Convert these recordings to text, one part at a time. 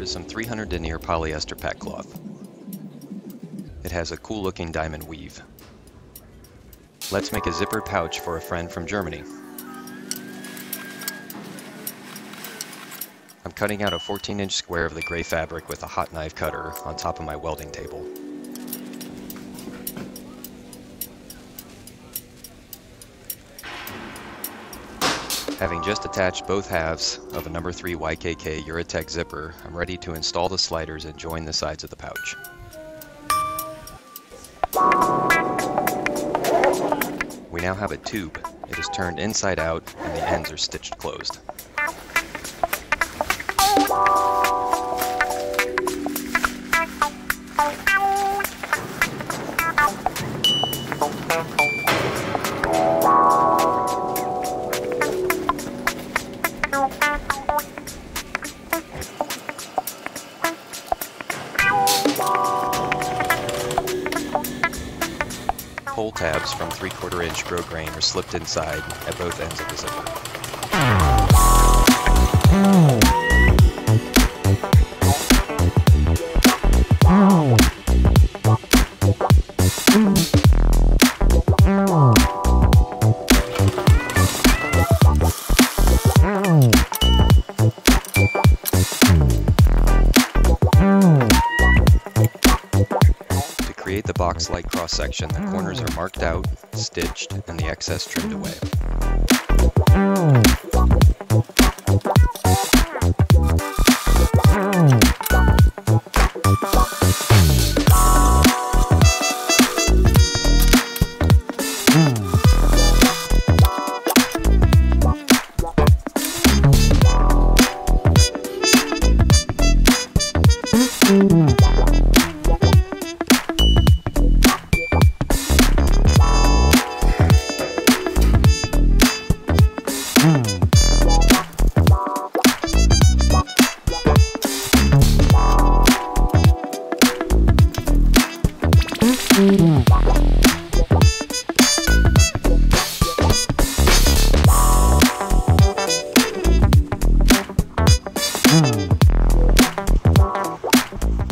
is some 300 denier polyester pack cloth. It has a cool looking diamond weave. Let's make a zippered pouch for a friend from Germany. I'm cutting out a 14-inch square of the gray fabric with a hot knife cutter on top of my welding table. Having just attached both halves of a number 3 YKK Uratech zipper, I'm ready to install the sliders and join the sides of the pouch. We now have a tube. It is turned inside out and the ends are stitched closed. Hole tabs from 3/4 inch grosgrain are slipped inside at both ends of the zipper. To create the box-like cross-section, the corners are marked out, stitched, and the excess trimmed away.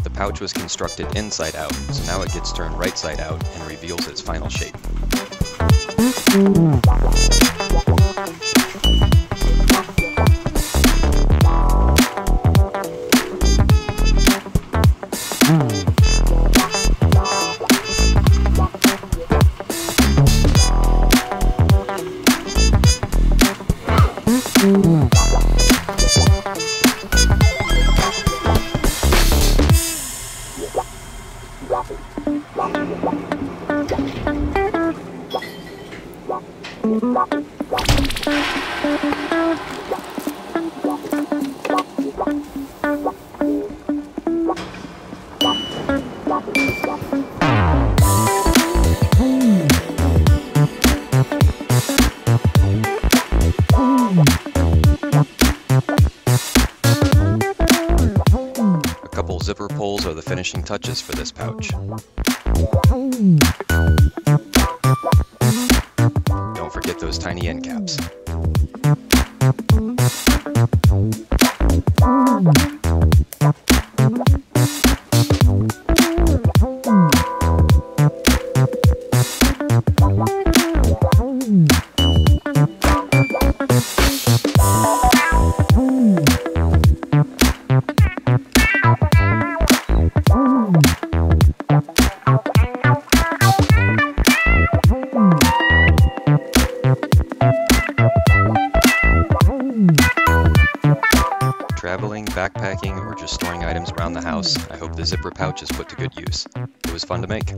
The pouch was constructed inside out, so now it gets turned right side out and reveals its final shape. A couple zipper pulls are the finishing touches for this pouch. Don't forget those tiny end caps. Traveling, backpacking, or just storing items around the house, I hope the zipper pouch is put to good use. It was fun to make.